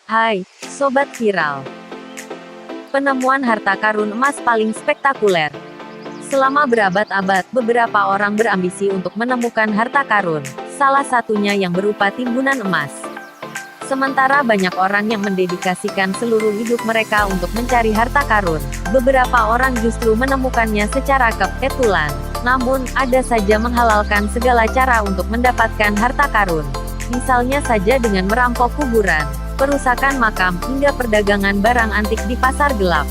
Hai, Sobat Viral. Penemuan harta karun emas paling spektakuler. Selama berabad-abad, beberapa orang berambisi untuk menemukan harta karun, salah satunya yang berupa timbunan emas. Sementara banyak orang yang mendedikasikan seluruh hidup mereka untuk mencari harta karun, beberapa orang justru menemukannya secara kebetulan. Namun, ada saja menghalalkan segala cara untuk mendapatkan harta karun. Misalnya saja dengan merampok kuburan, perusakan makam, hingga perdagangan barang antik di pasar gelap.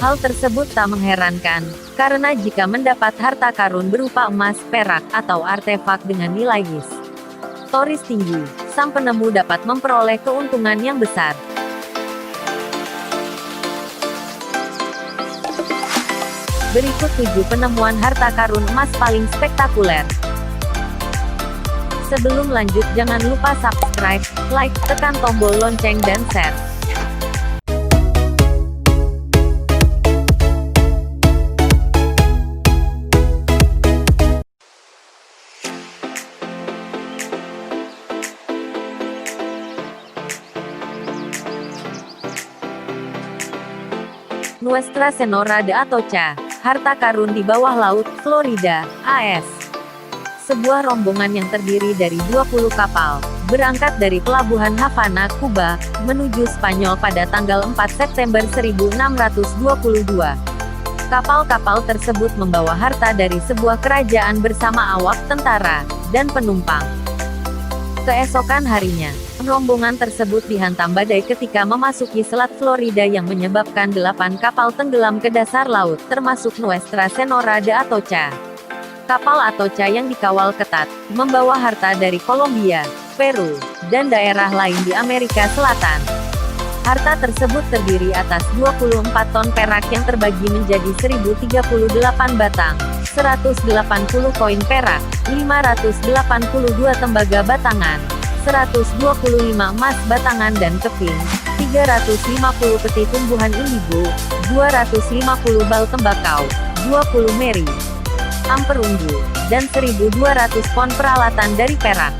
Hal tersebut tak mengherankan, karena jika mendapat harta karun berupa emas, perak, atau artefak dengan nilai historis tinggi, sang penemu dapat memperoleh keuntungan yang besar. Berikut 7 penemuan harta karun emas paling spektakuler. Sebelum lanjut, jangan lupa subscribe, like, tekan tombol lonceng dan share. Nuestra Señora de Atocha, harta karun di bawah laut, Florida, AS. Sebuah rombongan yang terdiri dari 20 kapal, berangkat dari pelabuhan Havana, Kuba, menuju Spanyol pada tanggal 4 September 1622. Kapal-kapal tersebut membawa harta dari sebuah kerajaan bersama awak, tentara, dan penumpang. Keesokan harinya, rombongan tersebut dihantam badai ketika memasuki Selat Florida yang menyebabkan 8 kapal tenggelam ke dasar laut, termasuk Nuestra Señora de Atocha. Kapal Atocha yang dikawal ketat, membawa harta dari Kolombia, Peru, dan daerah lain di Amerika Selatan. Harta tersebut terdiri atas 24 ton perak yang terbagi menjadi 1038 batang, 180 koin perak, 582 tembaga batangan, 125 emas batangan dan keping, 350 peti tumbuhan indigo, 250 bal tembakau, 20 meri, amperunggu, dan 1.200 pon peralatan dari perak.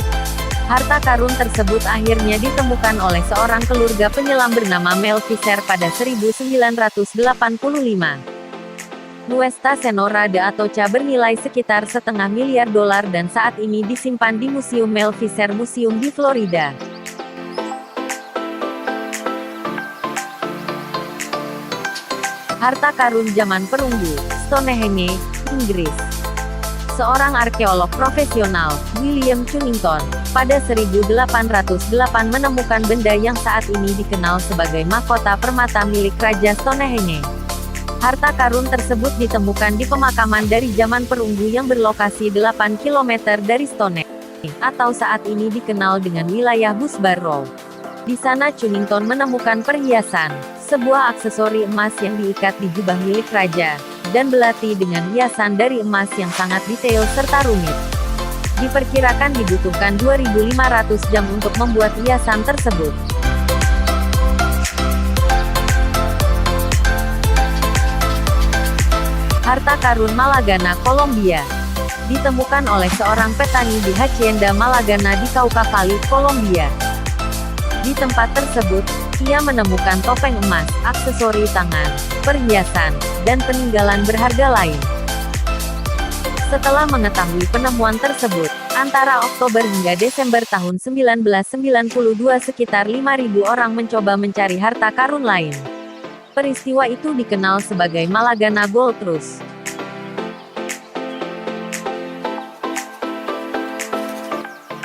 Harta karun tersebut akhirnya ditemukan oleh seorang keluarga penyelam bernama Mel Fisher pada 1985. Nuestra Señora de Atocha bernilai sekitar $500 miliar dan saat ini disimpan di Museum Mel Fisher Museum di Florida. Harta karun zaman perunggu, Stonehenge, Inggris. Seorang arkeolog profesional, William Chunington, pada 1808 menemukan benda yang saat ini dikenal sebagai mahkota permata milik Raja Stonehenge. Harta karun tersebut ditemukan di pemakaman dari zaman perunggu yang berlokasi 8 km dari Stonehenge, atau saat ini dikenal dengan wilayah Hillsborough. Di sana Chunington menemukan perhiasan, sebuah aksesori emas yang diikat di jubah milik raja, dan belati dengan hiasan dari emas yang sangat detail serta rumit. Diperkirakan dibutuhkan 2.500 jam untuk membuat hiasan tersebut. Harta karun Malagana, Kolombia. Ditemukan oleh seorang petani di Hacienda Malagana di Cauca Valley, Kolombia. Di tempat tersebut, ia menemukan topeng emas, aksesori tangan, perhiasan, dan peninggalan berharga lain. Setelah mengetahui penemuan tersebut, antara Oktober hingga Desember tahun 1992 sekitar 5.000 orang mencoba mencari harta karun lain. Peristiwa itu dikenal sebagai Malagana Gold Rush.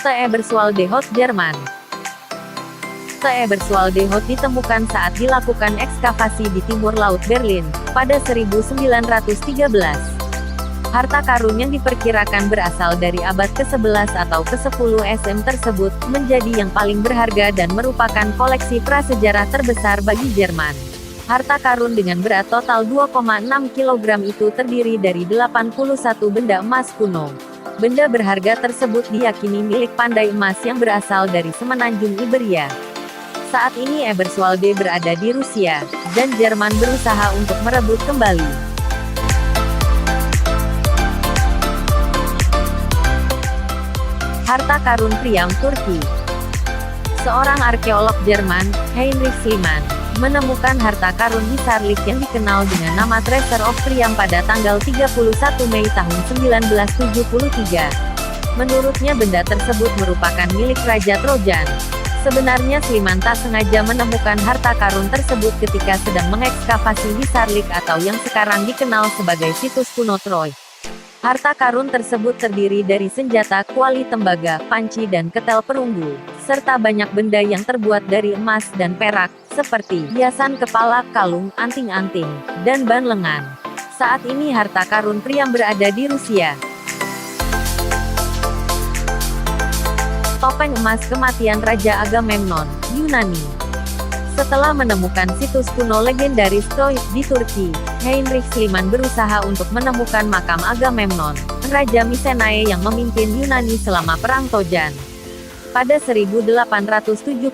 Eberswalde-Haut, Jerman. Eberswalde-Haut ditemukan saat dilakukan ekskavasi di timur laut Berlin, pada 1913. Harta karun yang diperkirakan berasal dari abad ke-11 atau ke-10 SM tersebut, menjadi yang paling berharga dan merupakan koleksi prasejarah terbesar bagi Jerman. Harta karun dengan berat total 2,6 kg itu terdiri dari 81 benda emas kuno. Benda berharga tersebut diyakini milik pandai emas yang berasal dari semenanjung Iberia. Saat ini Eberswalde berada di Rusia, dan Jerman berusaha untuk merebut kembali. Harta karun Priam, Turki. Seorang arkeolog Jerman, Heinrich Schliemann, menemukan harta karun di Sarlik yang dikenal dengan nama Treasure of Priam pada tanggal 31 Mei tahun 1973. Menurutnya benda tersebut merupakan milik Raja Trojan. Sebenarnya Schliemann tak sengaja menemukan harta karun tersebut ketika sedang mengekskavasi di Sarlik atau yang sekarang dikenal sebagai situs kuno Troy. Harta karun tersebut terdiri dari senjata, kuali tembaga, panci dan ketel perunggu, serta banyak benda yang terbuat dari emas dan perak, seperti hiasan kepala, kalung, anting-anting, dan ban lengan. Saat ini harta karun Priam berada di Rusia. Topeng emas kematian Raja Agamemnon, Yunani. Setelah menemukan situs kuno legendaris Troy di Turki, Heinrich Schliemann berusaha untuk menemukan makam Agamemnon, Raja Mycenae yang memimpin Yunani selama Perang Trojan. Pada 1876,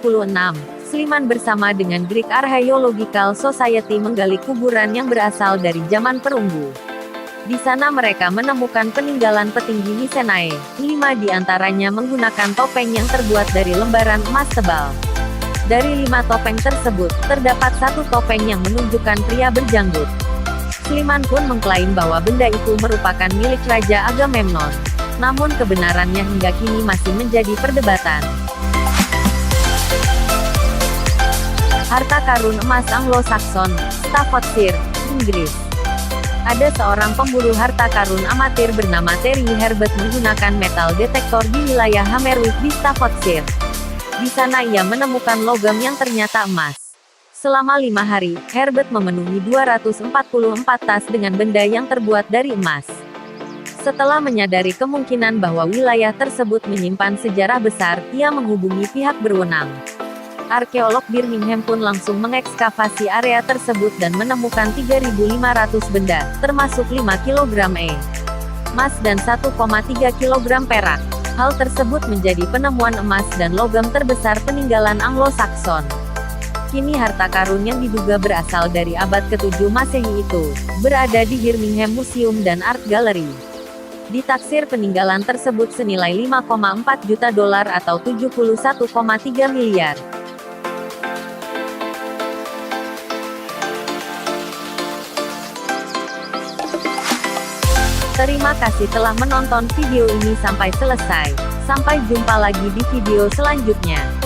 Schliemann bersama dengan Greek Archaeological Society menggali kuburan yang berasal dari zaman perunggu. Di sana mereka menemukan peninggalan petinggi Mycenae, 5 di antaranya menggunakan topeng yang terbuat dari lembaran emas tebal. Dari 5 topeng tersebut, terdapat 1 topeng yang menunjukkan pria berjanggut. Schliemann pun mengklaim bahwa benda itu merupakan milik Raja Agamemnon. Namun kebenarannya hingga kini masih menjadi perdebatan. Harta karun emas Anglo-Saxon, Staffordshire, Inggris. Ada seorang pemburu harta karun amatir bernama Terry Herbert menggunakan metal detektor di wilayah Hammerwick di Staffordshire. Di sana ia menemukan logam yang ternyata emas. Selama 5 hari, Herbert memenuhi 244 tas dengan benda yang terbuat dari emas. Setelah menyadari kemungkinan bahwa wilayah tersebut menyimpan sejarah besar, ia menghubungi pihak berwenang. Arkeolog Birmingham pun langsung mengekskavasi area tersebut dan menemukan 3.500 benda, termasuk 5 kg emas dan 1,3 kg perak. Hal tersebut menjadi penemuan emas dan logam terbesar peninggalan Anglo-Saxon. Kini harta karun yang diduga berasal dari abad ke-7 Masehi itu, berada di Birmingham Museum dan Art Gallery. Ditaksir peninggalan tersebut senilai $5,4 juta atau 71,3 miliar. Terima kasih telah menonton video ini sampai selesai. Sampai jumpa lagi di video selanjutnya.